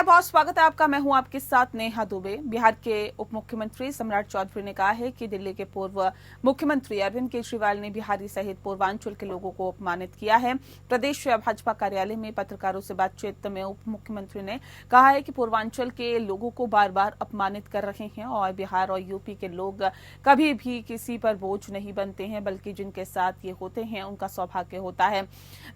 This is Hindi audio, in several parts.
नमस्कार, बहुत स्वागत है आपका। मैं हूं आपके साथ नेहा दुबे। बिहार के उप मुख्यमंत्री सम्राट चौधरी ने कहा है कि दिल्ली के पूर्व मुख्यमंत्री अरविंद केजरीवाल ने बिहारी सहित पूर्वांचल के लोगों को अपमानित किया है। प्रदेश भाजपा कार्यालय में पत्रकारों से बातचीत में उप मुख्यमंत्री ने कहा है कि पूर्वांचल के लोगों को बार बार अपमानित कर रहे हैं और बिहार और यूपी के लोग कभी भी किसी पर बोझ नहीं बनते हैं, बल्कि जिनके साथ ये होते हैं उनका सौभाग्य होता है।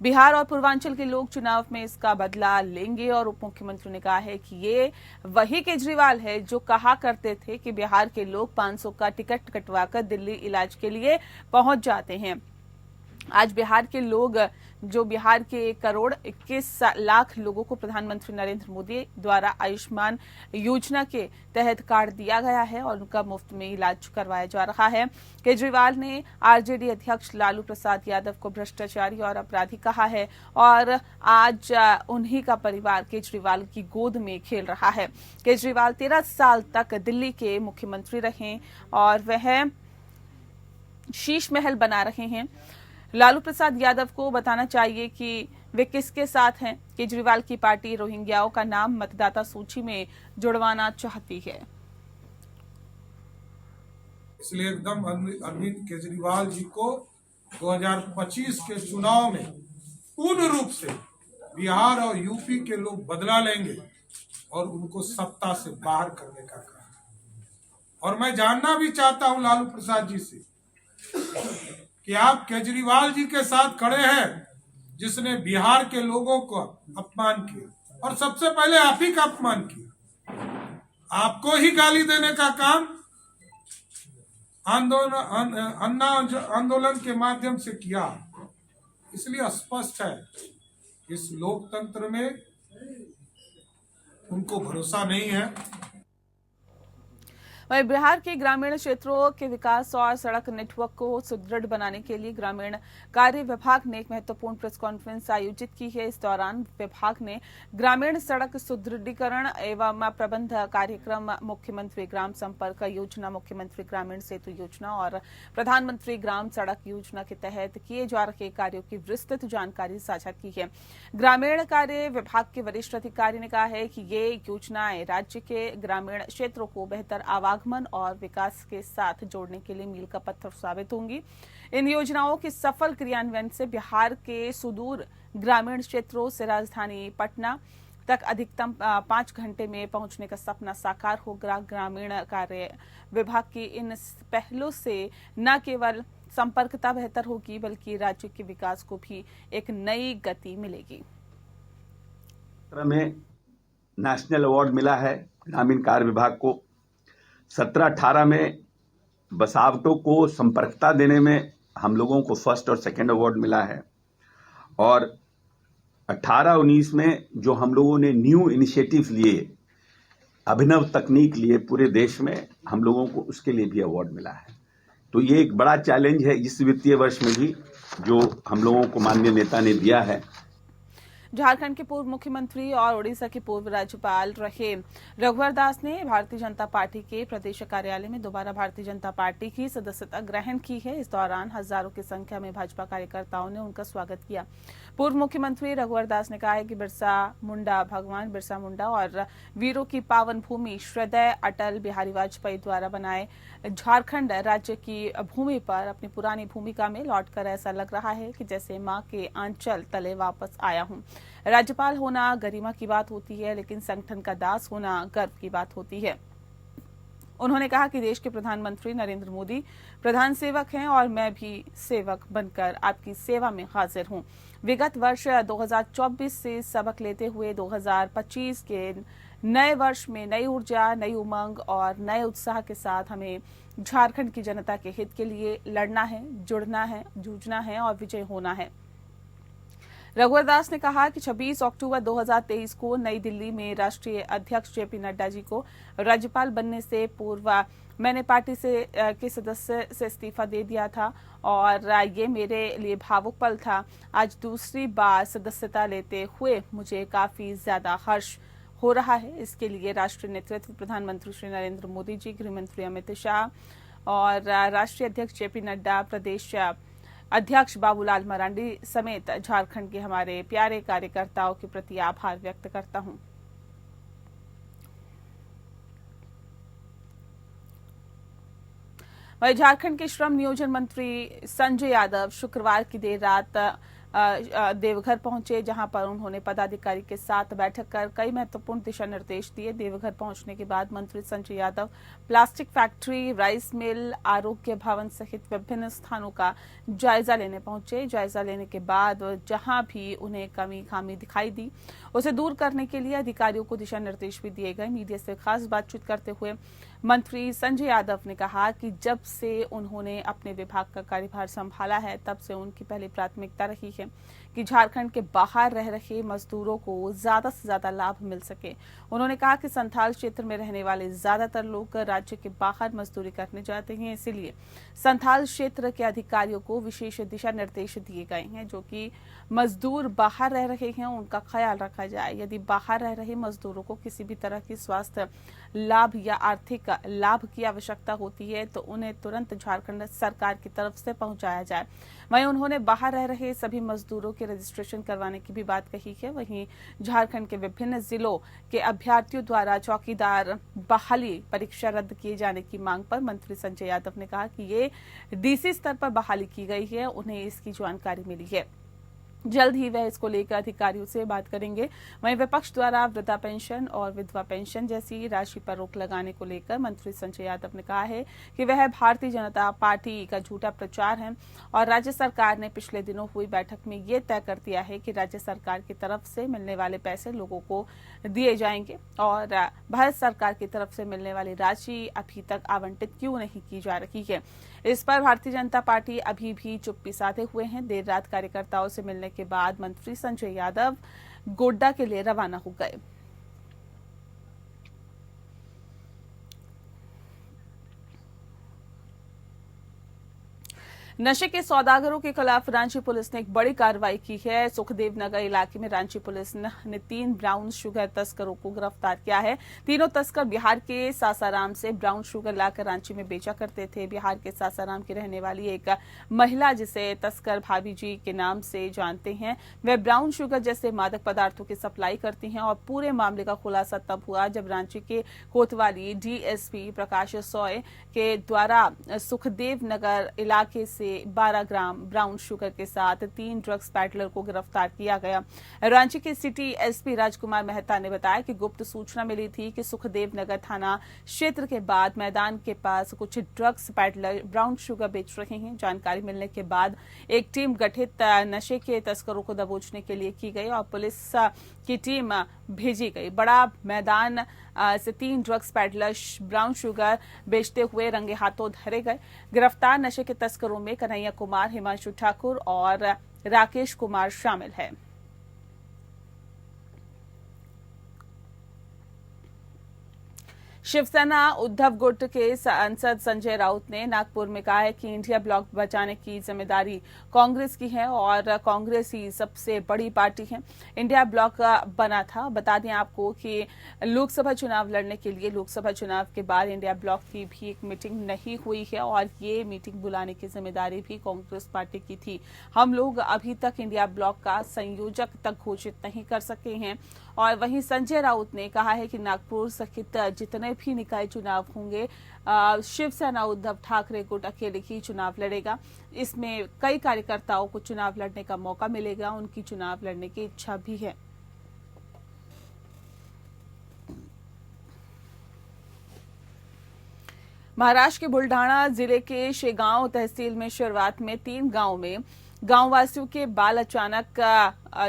बिहार और पूर्वांचल के लोग चुनाव में इसका बदला लेंगे। और उप मुख्यमंत्री ने कहा है कि ये वही केजरीवाल है जो कहा करते थे कि बिहार के लोग 500 का टिकट कटवाकर दिल्ली इलाज के लिए पहुंच जाते हैं। आज बिहार के लोग, जो बिहार के 1,21,00,000 लोगों को प्रधानमंत्री नरेंद्र मोदी द्वारा आयुष्मान योजना के तहत कार्ड दिया गया है और उनका मुफ्त में इलाज करवाया जा रहा है। केजरीवाल ने आरजेडी अध्यक्ष लालू प्रसाद यादव को भ्रष्टाचारी और अपराधी कहा है और आज उन्हीं का परिवार केजरीवाल की गोद में खेल रहा है। केजरीवाल 13 साल तक दिल्ली के मुख्यमंत्री रहे और वह शीश महल बना रहे हैं। लालू प्रसाद यादव को बताना चाहिए कि वे किसके साथ हैं। केजरीवाल की पार्टी रोहिंग्याओं का नाम मतदाता सूची में जुड़वाना चाहती है। इसलिए एकदम अरविंद केजरीवाल जी को 2025 के चुनाव में पूर्ण रूप से बिहार और यूपी के लोग बदला लेंगे और उनको सत्ता से बाहर करने का काम। और मैं जानना भी चाहता हूं लालू प्रसाद जी से कि आप केजरीवाल जी के साथ खड़े हैं जिसने बिहार के लोगों को अपमान किया और सबसे पहले आप ही का अपमान किया। आपको ही गाली देने का काम आंदोलन के माध्यम से किया। इसलिए स्पष्ट है इस लोकतंत्र में उनको भरोसा नहीं है। वहीं बिहार के ग्रामीण क्षेत्रों के विकास और सड़क नेटवर्क को सुदृढ़ बनाने के लिए ग्रामीण कार्य विभाग ने एक महत्वपूर्ण प्रेस कॉन्फ्रेंस आयोजित की है। इस दौरान विभाग ने ग्रामीण सड़क सुदृढ़ीकरण एवं प्रबंध कार्यक्रम, मुख्यमंत्री ग्राम संपर्क योजना, मुख्यमंत्री ग्रामीण सेतु योजना और प्रधानमंत्री ग्राम सड़क योजना के तहत किए जा रहे कार्यों की विस्तृत जानकारी साझा की है। ग्रामीण कार्य विभाग के वरिष्ठ अधिकारी ने कहा है कि ये योजनाएं राज्य के ग्रामीण क्षेत्रों को बेहतर आवागमन और विकास के साथ जोड़ने के लिए मील का पत्थर साबित होंगी। इन योजनाओं के सफल क्रियान्वयन से बिहार के सुदूर ग्रामीण क्षेत्रों से राजधानी पटना तक अधिकतम 5 घंटे में पहुंचने का सपना साकार होगा। ग्रामीण कार्य विभाग की इन पहलों से न केवल संपर्कता बेहतर होगी बल्कि राज्य के विकास को भी एक नई गति मिलेगी। में नेशनल अवार्ड मिला है ग्रामीण कार्य विभाग को। 17-18 में बसावटों को संपर्कता देने में हम लोगों को फर्स्ट और सेकंड अवार्ड मिला है और 18-19 में जो हम लोगों ने न्यू इनिशिएटिव लिए, अभिनव तकनीक लिए पूरे देश में, हम लोगों को उसके लिए भी अवार्ड मिला है। तो ये एक बड़ा चैलेंज है इस वित्तीय वर्ष में भी जो हम लोगों को माननीय नेता ने दिया है। झारखंड के पूर्व मुख्यमंत्री और ओडिशा के पूर्व राज्यपाल रहे रघुवर दास ने भारतीय जनता पार्टी के प्रदेश कार्यालय में दोबारा भारतीय जनता पार्टी की सदस्यता ग्रहण की है। इस दौरान हजारों की संख्या में भाजपा कार्यकर्ताओं ने उनका स्वागत किया। पूर्व मुख्यमंत्री रघुवर दास ने कहा है कि भगवान बिरसा मुंडा और वीरों की पावन भूमि श्रद्धेय अटल बिहारी वाजपेयी द्वारा बनाए झारखंड राज्य की भूमि पर अपनी पुरानी भूमिका में लौटकर ऐसा लग रहा है कि जैसे मां के आंचल तले वापस आया हूं। राज्यपाल होना गरिमा की बात होती है, लेकिन संगठन का दास होना गर्व की बात होती है। उन्होंने कहा कि देश के प्रधानमंत्री नरेंद्र मोदी प्रधान सेवक हैं और मैं भी सेवक बनकर आपकी सेवा में हाजिर हूं। विगत वर्ष 2024 से सबक लेते हुए 2025 के नए वर्ष में नई ऊर्जा, नई उमंग और नए उत्साह के साथ हमें झारखंड की जनता के हित के लिए लड़ना है, जुड़ना है, जूझना है और विजय होना है। रघुवर दास ने कहा कि 26 अक्टूबर 2023 को नई दिल्ली में राष्ट्रीय अध्यक्ष जेपी नड्डा जी को राज्यपाल बनने से पूर्व मैंने पार्टी के सदस्य से इस्तीफा दे दिया था और ये मेरे लिए भावुक पल था। आज दूसरी बार सदस्यता लेते हुए मुझे काफी ज्यादा हर्ष हो रहा है। इसके लिए राष्ट्रीय नेतृत्व प्रधानमंत्री श्री नरेंद्र मोदी जी, गृहमंत्री अमित शाह और राष्ट्रीय अध्यक्ष जेपी नड्डा, प्रदेश अध्यक्ष बाबूलाल मरांडी समेत झारखंड के हमारे प्यारे कार्यकर्ताओं के प्रति आभार व्यक्त करता हूं। वहीं झारखंड के श्रम नियोजन मंत्री संजय यादव शुक्रवार की देर रात देवघर पहुंचे, जहां पर उन्होंने पदाधिकारी के साथ बैठक कर कई महत्वपूर्ण दिशा निर्देश दिए। देवघर पहुंचने के बाद मंत्री Sanjay Yadav plastic factory, rice mill, आरोग्य भवन सहित विभिन्न स्थानों का जायजा लेने पहुंचे। जायजा लेने के बाद जहां भी उन्हें कमी खामी दिखाई दी, उसे दूर करने के लिए अधिकारियों को दिशा निर्देश भी दिए गए। मीडिया से खास बातचीत करते हुए मंत्री संजय यादव ने कहा कि जब से उन्होंने अपने विभाग का कार्यभार संभाला है, तब से उनकी पहली प्राथमिकता रही है कि झारखंड के बाहर रह रहे मजदूरों को ज्यादा से ज्यादा लाभ मिल सके। उन्होंने कहा कि संथाल क्षेत्र में रहने वाले ज्यादातर लोग राज्य के बाहर मजदूरी करने जाते हैं, इसीलिए संथाल क्षेत्र के अधिकारियों को विशेष दिशा निर्देश दिए गए हैं, जो कि मजदूर बाहर रह रहे हैं उनका ख्याल रखा जाए। यदि बाहर रह रहे मजदूरों को किसी भी तरह की स्वास्थ्य लाभ या आर्थिक लाभ की आवश्यकता होती है तो उन्हें तुरंत झारखंड सरकार की तरफ से पहुंचाया जाए। वहीं उन्होंने बाहर रह रहे सभी मजदूरों के रजिस्ट्रेशन करवाने की भी बात कही है। वहीं झारखंड के विभिन्न जिलों के अभ्यर्थियों द्वारा चौकीदार बहाली परीक्षा रद्द किए जाने की मांग पर मंत्री संजय यादव ने कहा कि ये डीसी स्तर पर बहाली की गई है, उन्हें इसकी जानकारी मिली है, जल्द ही वह इसको लेकर अधिकारियों से बात करेंगे। वहीं विपक्ष द्वारा वृद्धा पेंशन और विधवा पेंशन जैसी राशि पर रोक लगाने को लेकर मंत्री संजय यादव ने कहा है कि वह भारतीय जनता पार्टी का झूठा प्रचार है और राज्य सरकार ने पिछले दिनों हुई बैठक में ये तय कर दिया है कि राज्य सरकार की तरफ से मिलने वाले पैसे लोगों को दिए जाएंगे और भारत सरकार की तरफ से मिलने वाली राशि अभी तक आवंटित क्यों नहीं की जा रही है। इस पर भारतीय जनता पार्टी अभी भी चुप्पी साधे हुए हैं। देर रात कार्यकर्ताओं से मिलने के बाद मंत्री संजय यादव गोड्डा के लिए रवाना हो गए। नशे के सौदागरों के खिलाफ रांची पुलिस ने एक बड़ी कार्रवाई की है। सुखदेव नगर इलाके में रांची पुलिस ने 3 ब्राउन शुगर तस्करों को गिरफ्तार किया है। तीनों तस्कर बिहार के सासाराम से ब्राउन शुगर लाकर रांची में बेचा करते थे। बिहार के सासाराम की रहने वाली एक महिला, जिसे तस्कर भाभी जी के नाम से जानते हैं, वह ब्राउन शुगर जैसे मादक पदार्थों की सप्लाई करती हैं और पूरे मामले का खुलासा तब हुआ जब रांची के कोतवाली डीएसपी प्रकाश सोय के द्वारा सुखदेव नगर इलाके से 12 ग्राम ब्राउन शुगर के साथ 3 ड्रग्स पैडलर को गिरफ्तार किया गया। रांची के सिटी एसपी राजकुमार मेहता ने बताया कि गुप्त सूचना मिली थी कि सुखदेव नगर थाना क्षेत्र के बाद मैदान के पास कुछ ड्रग्स पैडलर ब्राउन शुगर बेच रहे हैं। जानकारी मिलने के बाद एक टीम गठित नशे के तस्करों को दबोचने के लिए की गई और पुलिस की टीम भेजी गई। बड़ा मैदान से 3 ड्रग्स पैडलर ब्राउन शुगर बेचते हुए रंगे हाथों धरे गए। गिरफ्तार नशे के तस्करों में कन्हैया कुमार, हिमांशु ठाकुर और राकेश कुमार शामिल है। शिवसेना उद्धव गुट के सांसद संजय राउत ने नागपुर में कहा है कि इंडिया ब्लॉक बचाने की जिम्मेदारी कांग्रेस की है और कांग्रेस ही सबसे बड़ी पार्टी है। इंडिया ब्लॉक बना था। बता दें आपको कि लोकसभा चुनाव लड़ने के लिए लोकसभा चुनाव के बाद इंडिया ब्लॉक की भी एक मीटिंग नहीं हुई है और ये मीटिंग बुलाने की जिम्मेदारी भी कांग्रेस पार्टी की थी। हम लोग अभी तक इंडिया ब्लॉक का संयोजक तक घोषित नहीं कर सके हैं। और वहीं संजय राउत ने कहा है कि नागपुर सहित जितने भी निकाय चुनाव होंगे, शिवसेना उद्धव ठाकरे गुट अकेले ही चुनाव लड़ेगा। इसमें कई कार्यकर्ताओं को चुनाव लड़ने का मौका मिलेगा, उनकी चुनाव लड़ने की इच्छा भी है। महाराष्ट्र के बुल्ढाना जिले के शेगांव तहसील में शुरुआत में 3 गांव में गांववासियों के बाल अचानक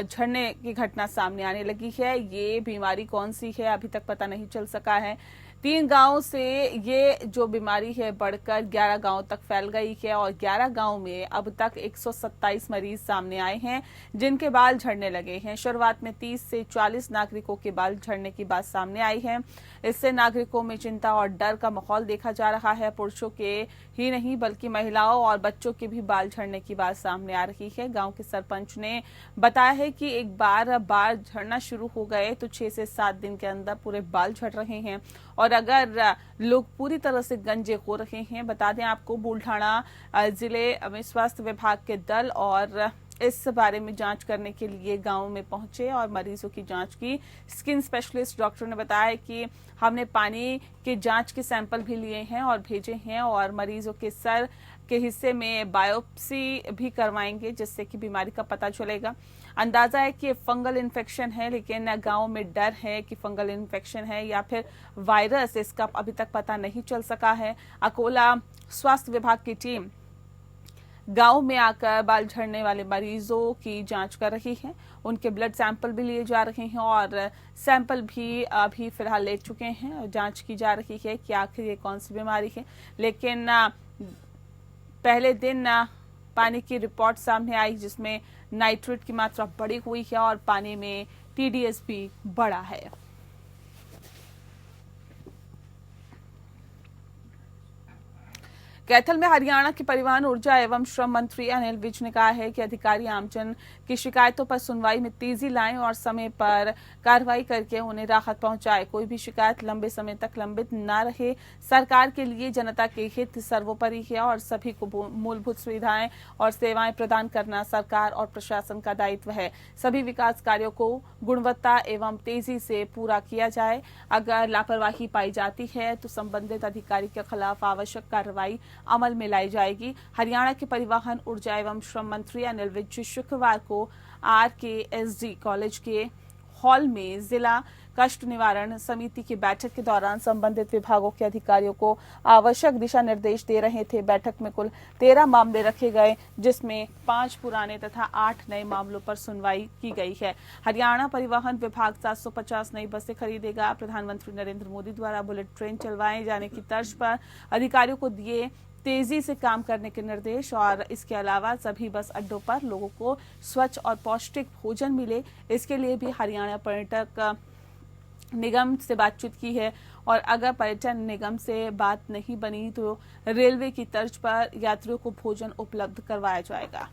झड़ने की घटना सामने आने लगी है। ये बीमारी कौन सी है अभी तक पता नहीं चल सका है। 3 गांव से ये जो बीमारी है बढ़कर 11 गांव तक फैल गई है और 11 गांव में अब तक 127 मरीज सामने आए हैं जिनके बाल झड़ने लगे हैं। शुरुआत में 30 से 40 नागरिकों के बाल झड़ने की बात सामने आई है। इससे नागरिकों में चिंता और डर का माहौल देखा जा रहा है। पुरुषों के ही नहीं बल्कि महिलाओं और बच्चों के भी बाल झड़ने की बात सामने आ रही है। गांव के सरपंच ने बताया है कि एक बार बाल झड़ना शुरू हो गए तो 6 से 7 दिन के अंदर पूरे बाल झड़ रहे हैं और अगर लोग पूरी तरह से गंजे हो रहे हैं। बता दें आपको बुल्ढाना जिले में स्वास्थ्य विभाग के दल और इस बारे में जांच करने के लिए गांव में पहुंचे और मरीजों की जांच की। स्किन स्पेशलिस्ट डॉक्टर ने बताया कि हमने पानी के जांच के सैंपल भी लिए हैं और भेजे हैं और मरीजों के सर के हिस्से में बायोप्सी भी करवाएंगे, जिससे कि बीमारी का पता चलेगा। अंदाजा है कि फंगल इन्फेक्शन है, लेकिन गांव में डर है कि फंगल इन्फेक्शन है या फिर वायरस, इसका अभी तक पता नहीं चल सका है। अकोला स्वास्थ्य विभाग की टीम गांव में आकर बाल झड़ने वाले मरीजों की जांच कर रही है। उनके ब्लड सैंपल भी लिए जा रहे हैं और सैंपल भी अभी फिलहाल ले चुके हैं और जांच की जा रही है कि आखिर ये कौन सी बीमारी है। लेकिन पहले दिन पानी की रिपोर्ट सामने आई जिसमें नाइट्रेट की मात्रा बढ़ी हुई है और पानी में टीडीएस भी बढ़ा है। कैथल में हरियाणा के परिवहन, ऊर्जा एवं श्रम मंत्री अनिल विज ने कहा है कि अधिकारी आमजन की शिकायतों पर सुनवाई में तेजी लाएं और समय पर कार्रवाई करके उन्हें राहत पहुंचाए। कोई भी शिकायत लंबे समय तक लंबित न रहे। सरकार के लिए जनता के हित सर्वोपरि है और सभी को मूलभूत सुविधाएं और सेवाएं प्रदान करना सरकार और प्रशासन का दायित्व है। सभी विकास कार्यों को गुणवत्ता एवं तेजी से पूरा किया जाए। अगर लापरवाही पाई जाती है तो संबंधित अधिकारी के खिलाफ आवश्यक कार्रवाई अमल में लाई जाएगी। हरियाणा के परिवहन, ऊर्जा एवं श्रम मंत्री अनिल विज शुक्रवार को RKSD कॉलेज के हॉल में जिला कष्ट निवारण समिति की बैठक के दौरान संबंधित विभागों के अधिकारियों को आवश्यक दिशा निर्देश दे रहे थे। बैठक में कुल 13 मामले रखे गए, जिसमें 5 पुराने तथा 8 नए मामलों पर सुनवाई की गई है। हरियाणा परिवहन विभाग 750 नई बसें खरीदेगा। प्रधानमंत्री नरेंद्र मोदी द्वारा बुलेट ट्रेन चलवाए जाने की तर्ज पर अधिकारियों को दिए तेजी से काम करने के निर्देश और इसके अलावा सभी बस अड्डों पर लोगों को स्वच्छ और पौष्टिक भोजन मिले, इसके लिए भी हरियाणा पर्यटक निगम से बातचीत की है। और अगर पर्यटन निगम से बात नहीं बनी तो रेलवे की तर्ज पर यात्रियों को भोजन उपलब्ध करवाया जाएगा।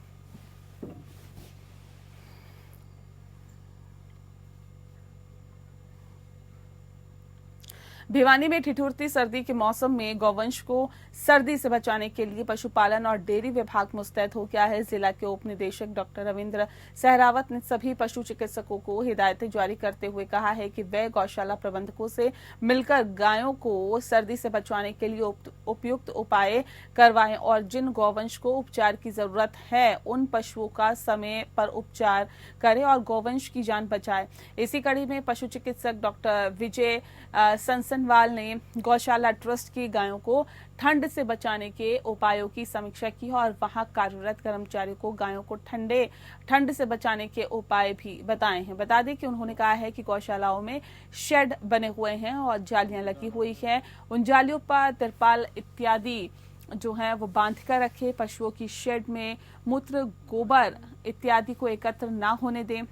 भिवानी में ठिठुरती सर्दी के मौसम में गौवंश को सर्दी से बचाने के लिए पशुपालन और डेयरी विभाग मुस्तैद हो गया है। जिला के उप निदेशक डॉक्टर रविंद्र सहरावत ने सभी पशु चिकित्सकों को हिदायतें जारी करते हुए कहा है कि वे गौशाला प्रबंधकों से मिलकर गायों को सर्दी से बचाने के लिए उपयुक्त उपाय करवाएं और जिन गौवंश को उपचार की जरूरत है उन पशुओं का समय पर उपचार करें और गौवंश की जान बचाएं। इसी कड़ी में पशु चिकित्सक डॉक्टर विजय संसनवाल ने गौशाला ट्रस्ट की गायों को ठंड से बचाने के उपायों की समीक्षा की और वहां कार्यरत कर्मचारियों को गायों को ठंड से बचाने के उपाय भी बताए हैं। बता दें कि उन्होंने कहा है कि गौशालाओं में शेड बने हुए हैं और जालियां लगी हुई हैं। उन जालियों पर तिरपाल इत्यादि जो है वो बांध कर रखे। पशुओं की शेड में मूत्र, गोबर इत्यादि को एकत्र न होने दें।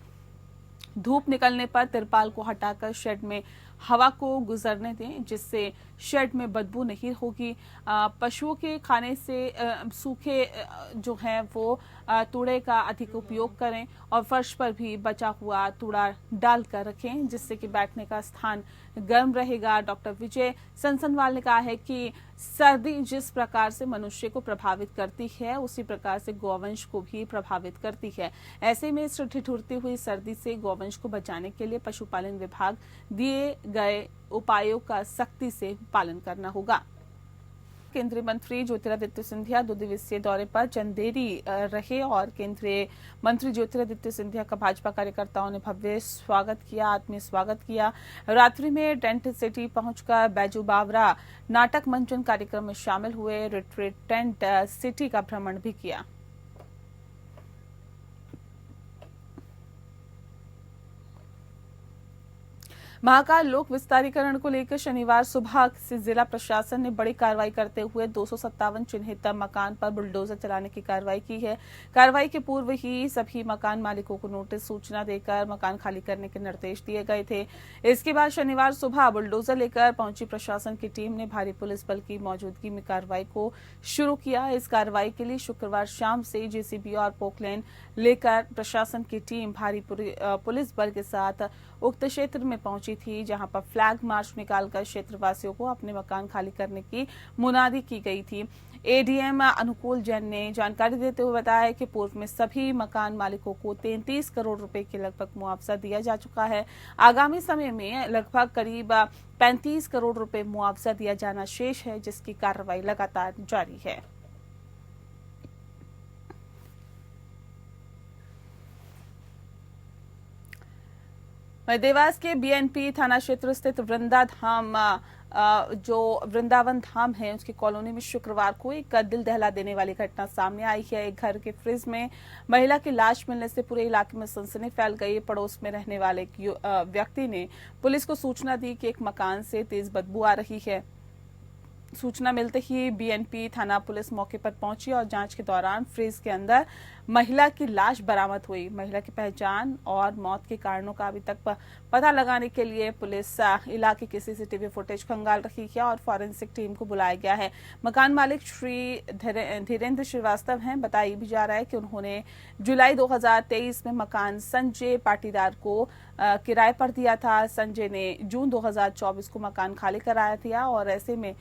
धूप निकलने पर तिरपाल को हटाकर शेड में हवा को गुजरने दें, जिससे शेड में बदबू नहीं होगी। पशुओं के खाने से सूखे जो है वो तूड़े का अधिक उपयोग करें और फर्श पर भी बचा हुआ तूड़ा डालकर रखें, जिससे कि बैठने का स्थान गर्म रहेगा। डॉक्टर विजय संसनवाल ने कहा है कि सर्दी जिस प्रकार से मनुष्य को प्रभावित करती है उसी प्रकार से गौवंश को भी प्रभावित करती है। ऐसे में इस ठिठुरती हुई सर्दी से गौवंश को बचाने के लिए पशुपालन विभाग दिए गए उपायों का सख्ती से पालन करना होगा। केंद्रीय मंत्री ज्योतिरादित्य सिंधिया 2 दिवसीय दौरे पर चंदेरी रहे और केंद्रीय मंत्री ज्योतिरादित्य सिंधिया का भाजपा कार्यकर्ताओं ने भव्य स्वागत किया, आत्मीय स्वागत किया। रात्रि में टेंट सिटी पहुंचकर बैजू बावरा नाटक मंचन कार्यक्रम में शामिल हुए। रिट्रीट टेंट सिटी का भ्रमण भी किया। महाकाल लोक विस्तारीकरण को लेकर शनिवार सुबह से जिला प्रशासन ने बड़ी कार्रवाई करते हुए 257 चिन्हित मकान पर बुलडोजर चलाने की कार्रवाई की है। कार्रवाई के पूर्व ही सभी मकान मालिकों को नोटिस सूचना देकर मकान खाली करने के निर्देश दिए गए थे। इसके बाद शनिवार सुबह बुलडोजर लेकर पहुंची प्रशासन की टीम ने भारी पुलिस बल की मौजूदगी में कार्रवाई को शुरू किया। इस कार्रवाई के लिए शुक्रवार शाम से जेसीबी और पोकलेन लेकर प्रशासन की टीम भारी पुलिस बल के साथ उक्त क्षेत्र में पहुंची थी, जहां पर फ्लैग मार्च निकालकर क्षेत्रवासियों को अपने मकान खाली करने की मुनादी की गई थी। एडीएम अनुकूल जैन ने जानकारी देते हुए बताया कि पूर्व में सभी मकान मालिकों को 33 करोड़ रुपए के लगभग मुआवजा दिया जा चुका है। आगामी समय में लगभग करीब 35 करोड़ रुपए मुआवजा दिया जाना शेष है, जिसकी कार्रवाई लगातार जारी है। देवास के बीएनपी थाना क्षेत्र स्थित वृंदावन धाम है, उसकी कॉलोनी में शुक्रवार को एक दिल दहला देने वाली घटना सामने आई है। एक घर के फ्रिज में महिला की लाश मिलने से पूरे इलाके में सनसनी फैल गई। पड़ोस में रहने वाले एक व्यक्ति ने पुलिस को सूचना दी कि एक मकान से तेज बदबू आ रही है। सूचना मिलते ही बीएनपी थाना पुलिस मौके पर पहुंची और जांच के दौरान फ्रिज के अंदर महिला की लाश बरामद हुई। महिला की पहचान और मौत के कारणों का अभी तक पता लगाने के लिए पुलिस इलाके की सीसीटीवी फुटेज खंगाल रही है और फॉरेंसिक टीम को बुलाया गया है। मकान मालिक श्री धीरेन्द्र श्रीवास्तव हैं। बताया भी जा रहा है कि उन्होंने जुलाई 2023 में मकान संजय पाटीदार को किराए पर दिया था। संजय ने जून 2024 को मकान खाली कराया था और ऐसे में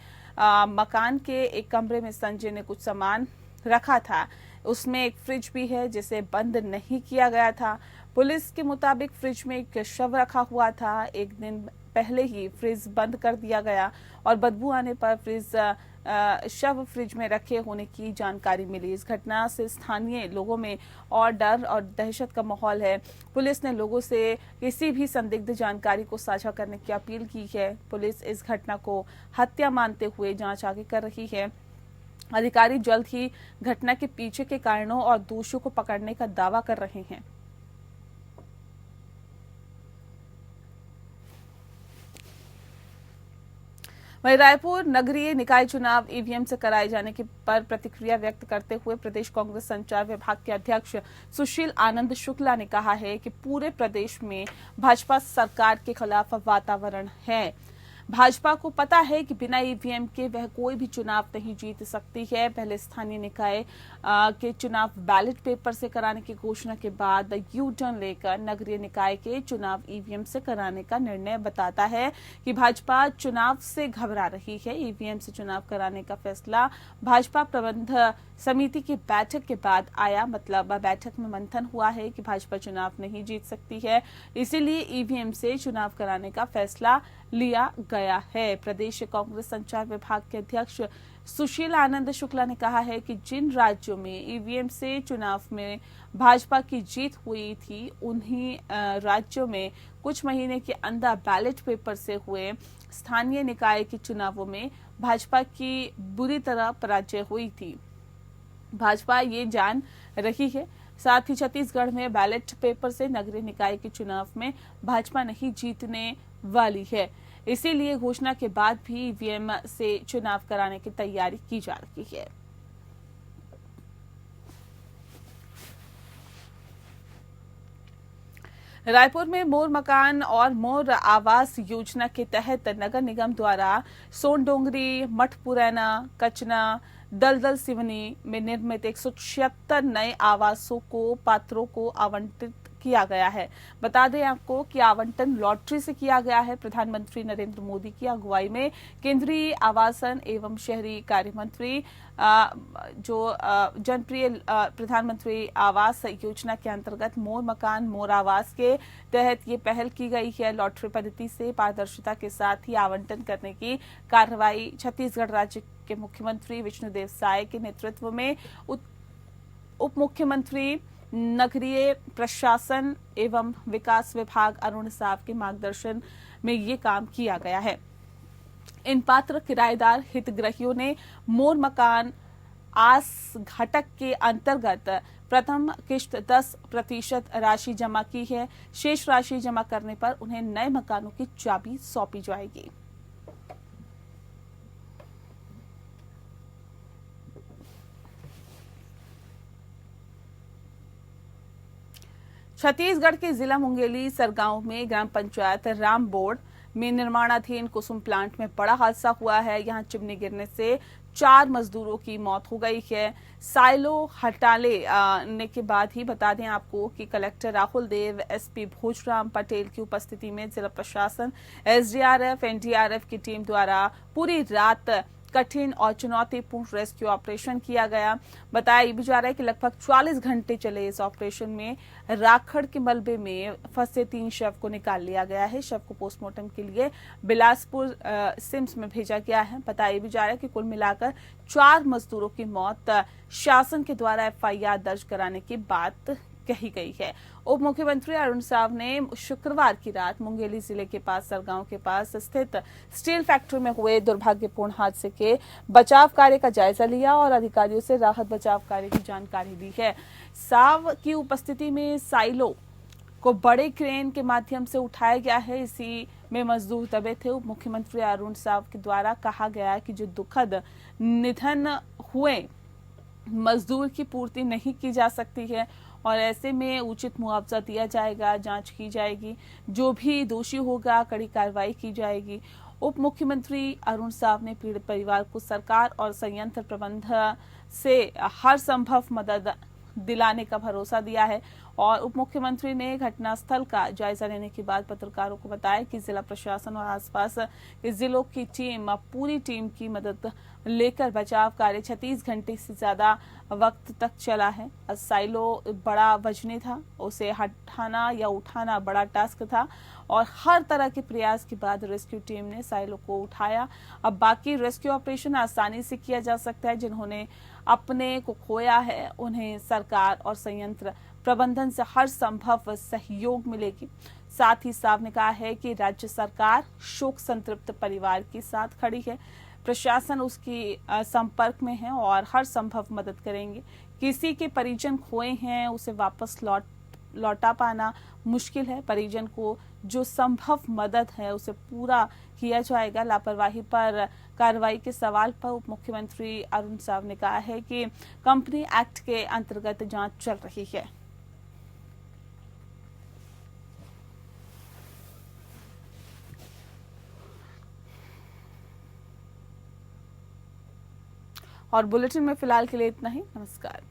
मकान के एक कमरे में संजय ने कुछ सामान रखा था। उसमें एक फ्रिज भी है जिसे बंद नहीं किया गया था। पुलिस के मुताबिक फ्रिज में एक शव रखा हुआ था। एक दिन पहले ही फ्रिज बंद कर दिया गया और बदबू आने पर शव फ्रिज में रखे होने की जानकारी मिली। इस घटना से स्थानीय लोगों में और डर और दहशत का माहौल है। पुलिस ने लोगों से किसी भी संदिग्ध जानकारी को साझा करने की अपील की है। पुलिस इस घटना को हत्या मानते हुए जांच आगे कर रही है। अधिकारी जल्द ही घटना के पीछे के कारणों और दोषियों को पकड़ने का दावा कर रहे हैं। वहीं रायपुर नगरीय निकाय चुनाव ईवीएम से कराए जाने की पर प्रतिक्रिया व्यक्त करते हुए प्रदेश कांग्रेस संचार विभाग के अध्यक्ष सुशील आनंद शुक्ला ने कहा है कि पूरे प्रदेश में भाजपा सरकार के खिलाफ वातावरण है। भाजपा को पता है कि बिना ईवीएम के वह कोई भी चुनाव नहीं जीत सकती है। पहले स्थानीय निकाय के चुनाव बैलेट पेपर से कराने की घोषणा के बाद यू टर्न लेकर नगरीय निकाय के चुनाव ईवीएम से कराने का निर्णय बताता है कि भाजपा चुनाव से घबरा रही है। ईवीएम से चुनाव कराने का फैसला भाजपा प्रबंध समिति की बैठक के बाद आया। मतलब बैठक में मंथन हुआ है कि भाजपा चुनाव नहीं जीत सकती है, इसीलिए ईवीएम से चुनाव कराने का फैसला लिया गया है। प्रदेश कांग्रेस संचार विभाग के अध्यक्ष सुशील आनंद शुक्ला ने कहा है कि जिन राज्यों में ईवीएम से चुनाव में भाजपा की जीत हुई थी, उन्हीं राज्यों में कुछ महीने के अंदर बैलेट पेपर से हुए स्थानीय निकाय के चुनावों में भाजपा की बुरी तरह पराजय हुई थी। भाजपा ये जान रही है। साथ ही छत्तीसगढ़ में बैलेट पेपर से नगरीय निकाय के चुनाव में भाजपा नहीं जीतने वाली है, इसीलिए घोषणा के बाद भी ईवीएम से चुनाव कराने की तैयारी की जा रही है। रायपुर में मोर मकान और मोर आवास योजना के तहत नगर निगम द्वारा सोनडोंगरी, मठपुरैना, कचना, दलदल सिवनी में निर्मित 176 नए आवासों को पात्रों को आवंटित किया गया है। बता दें आपको कि आवंटन लॉटरी से किया गया है। प्रधानमंत्री नरेंद्र मोदी की अगुवाई में केंद्रीय आवासन एवं शहरी कार्य मंत्री जनप्रिय प्रधानमंत्री आवास योजना के अंतर्गत मोर मकान मोर आवास के तहत ये पहल की गई है। लॉटरी पद्धति से पारदर्शिता के साथ ही आवंटन करने की कार्रवाई छत्तीसगढ़ राज्य के मुख्यमंत्री विष्णुदेव साय के नेतृत्व में उप मुख्यमंत्री नगरीय प्रशासन एवं विकास विभाग अरुण साव के मार्गदर्शन में ये काम किया गया है। इन पात्र किराएदार हितग्राहियों ने मोर मकान आस घटक के अंतर्गत प्रथम किश्त 10% राशि जमा की है। शेष राशि जमा करने पर उन्हें नए मकानों की चाबी सौंपी जाएगी। छत्तीसगढ़ के जिला मुंगेली सरगांव में ग्राम पंचायत रामबोड़ में निर्माणाधीन कुसुम प्लांट में बड़ा हादसा हुआ है। यहां चिमनी गिरने से 4 मजदूरों की मौत हो गई है। साइलो हटाने के बाद ही बता दें आपको कि कलेक्टर राहुल देव, एसपी भोजराम पटेल की उपस्थिति में जिला प्रशासन, एसडीआरएफ, एनडीआरएफ की टीम द्वारा पूरी रात कठिन और चुनौतीपूर्ण रेस्क्यू ऑपरेशन किया गया। बताया ये भी जा रहा है कि लगभग 44 घंटे चले इस ऑपरेशन में राखड़ के मलबे में फंसे 3 शव को निकाल लिया गया है। शव को पोस्टमार्टम के लिए बिलासपुर सिम्स में भेजा गया है। बताया भी जा रहा है कि कुल मिलाकर 4 मजदूरों की मौत शासन के द्वारा FIR दर्ज कराने की बात कही गई है। उप मुख्यमंत्री अरुण साव ने शुक्रवार की रात मुंगेली जिले के पास सरगांव के पास स्थित स्टील फैक्ट्री में हुए दुर्भाग्यपूर्ण हादसे के बचाव कार्य का जायजा लिया और अधिकारियों से राहत बचाव कार्य की जानकारी दी है। साव की उपस्थिति में साइलो को बड़े क्रेन के माध्यम से उठाया गया है। इसी में मजदूर दबे थे। उप मुख्यमंत्री अरुण साव के द्वारा कहा गया कि जो दुखद निधन हुए मजदूर की पूर्ति नहीं की जा सकती है और ऐसे में उचित मुआवजा दिया जाएगा, जांच की जाएगी, जो भी दोषी होगा कड़ी कार्रवाई की जाएगी। उप मुख्यमंत्री अरुण साव ने पीड़ित परिवार को सरकार और संयंत्र प्रबंधन से हर संभव मदद दिलाने का भरोसा दिया है और उप मुख्यमंत्री ने घटनास्थल का जायजा लेने के बाद पत्रकारों को बताया कि जिला प्रशासन और आसपास के जिलों की टीम पूरी टीम की मदद लेकर बचाव कार्य 36 घंटे से ज्यादा वक्त तक चला है। साइलो बड़ा वजनी था, उसे हटाना या उठाना बड़ा टास्क था और हर तरह के प्रयास के बाद रेस्क्यू टीम ने साइलो को उठाया। अब बाकी रेस्क्यू ऑपरेशन आसानी से किया जा सकता है। जिन्होंने अपने को खोया है उन्हें सरकार और संयंत्र प्रबंधन से हर संभव सहयोग मिलेगी। साथ ही साव ने कहा है कि राज्य सरकार शोक संतृप्त परिवार के साथ खड़ी है, प्रशासन उसकी संपर्क में है और हर संभव मदद करेंगे। किसी के परिजन खोए हैं उसे वापस लौटा पाना मुश्किल है। परिजन को जो संभव मदद है उसे पूरा किया जाएगा। लापरवाही पर कार्रवाई के सवाल पर उप मुख्यमंत्री अरुण साव ने कहा है कि कंपनी एक्ट के अंतर्गत जांच चल रही है। और बुलेटिन में फिलहाल के लिए इतना ही। नमस्कार।